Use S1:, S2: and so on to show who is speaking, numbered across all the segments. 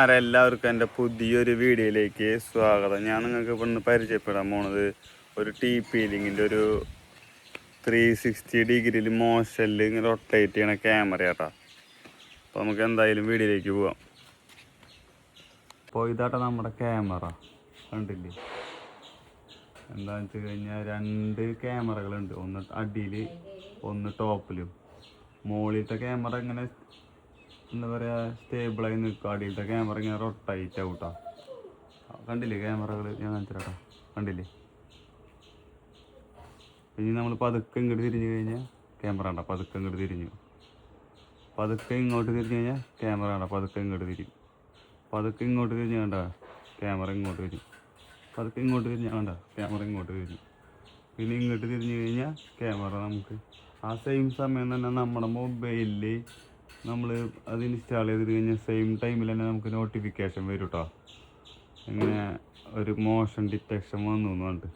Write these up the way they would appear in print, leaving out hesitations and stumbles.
S1: എല്ലാവർക്കും എൻ്റെ പുതിയൊരു വീഡിയോയിലേക്ക് സ്വാഗതം. ഞാൻ നിങ്ങൾക്ക് ഇന്ന് പരിചയപ്പെടാൻ പോണത് ഒരു ടീ പീലിങ്ങിൻ്റെ ഒരു 360 ഡിഗ്രിയിൽ മോഷനിൽ ഇങ്ങനെ റൊട്ടേറ്റ് ചെയ്യണ ക്യാമറ കേട്ടോ. അപ്പോൾ നമുക്ക് എന്തായാലും വീഡിയോയിലേക്ക് പോവാം. അപ്പോൾ ഇതാട്ടോ നമ്മുടെ ക്യാമറ, കണ്ടില്ലേ? എന്താണെന്ന് വെച്ച് കഴിഞ്ഞാൽ 2 ക്യാമറകളുണ്ട്, ഒന്ന് അടിയിൽ ഒന്ന് ടോപ്പിലും. മുകളിലത്തെ ക്യാമറ ഇങ്ങനെ എന്താ പറയുക, സ്റ്റേബിളായി നിൽക്കുക. അടിയിലത്തെ ക്യാമറ ഇങ്ങനെ റൊട്ടേറ്റ് ആവൂട്ടോ. കണ്ടില്ലേ ക്യാമറകൾ? ഞാൻ കാണിച്ചിട്ടാ, കണ്ടില്ലേ? ഇനി നമ്മൾ പതുക്കെ ഇങ്ങോട്ട് തിരിഞ്ഞു കഴിഞ്ഞാൽ ക്യാമറ ഉണ്ടോ, പതുക്കെ ഇങ്ങോട്ട് തിരിഞ്ഞു. പതുക്കെ ഇങ്ങോട്ട് തിരിഞ്ഞു കഴിഞ്ഞാൽ ക്യാമറ ഉണ്ടോ, പതുക്കെ ഇങ്ങോട്ട് തിരിയും. പതുക്കെ ഇങ്ങോട്ട് തിരിഞ്ഞ് കണ്ട ക്യാമറ ഇങ്ങോട്ട് തിരിയും. പതുക്കെ ഇങ്ങോട്ട് തിരിഞ്ഞാൽ കണ്ട ക്യാമറ ഇങ്ങോട്ട് തിരിയും. പിന്നെ ഇങ്ങോട്ട് തിരിഞ്ഞു കഴിഞ്ഞാൽ ക്യാമറ നമുക്ക് ആ സെയിം സമയം തന്നെ നമ്മുടെ മൊബൈലിൽ നമ്മൾ അത് ഇൻസ്റ്റാൾ ചെയ്തിട്ട് കഴിഞ്ഞാൽ സെയിം ടൈമിൽ തന്നെ നമുക്ക് നോട്ടിഫിക്കേഷൻ വരും കേട്ടോ. ഇങ്ങനെ ഒരു മോഷൻ ഡിറ്റക്ഷൻ വന്നു എന്ന് പറഞ്ഞിട്ട്.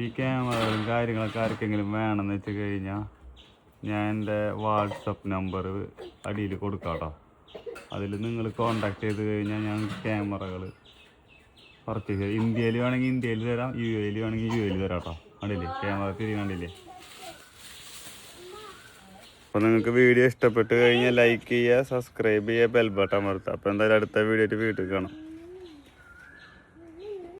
S1: ഈ ക്യാമറകളും കാര്യങ്ങളൊക്കെ ആർക്കെങ്കിലും വേണമെന്ന് വെച്ച് കഴിഞ്ഞാൽ ഞാൻ എൻ്റെ വാട്സപ്പ് നമ്പർ അടിയിൽ കൊടുക്കാം കേട്ടോ. അതിൽ നിങ്ങൾ കോൺടാക്ട് ചെയ്ത് കഴിഞ്ഞാൽ ഞാൻ ക്യാമറകൾ പർച്ചേസ് ചെയ്യും. ഇന്ത്യയിൽ വേണമെങ്കിൽ ഇന്ത്യയിൽ തരാം, UAE വേണമെങ്കിൽ UAE തരാം കേട്ടോ. കണ്ടില്ലേ ക്യാമറ തിരിഞ്ഞ്, കണ്ടില്ലേ? അപ്പോൾ നിങ്ങൾക്ക് വീഡിയോ ഇഷ്ടപ്പെട്ട് കഴിഞ്ഞാൽ ലൈക്ക് ചെയ്യുക, സബ്സ്ക്രൈബ് ചെയ്യുക, ബെൽ ബട്ടൺ അമർത്തുക. അപ്പോൾ എന്തായാലും അടുത്ത വീഡിയോ വീട്ടിൽ കാണാം.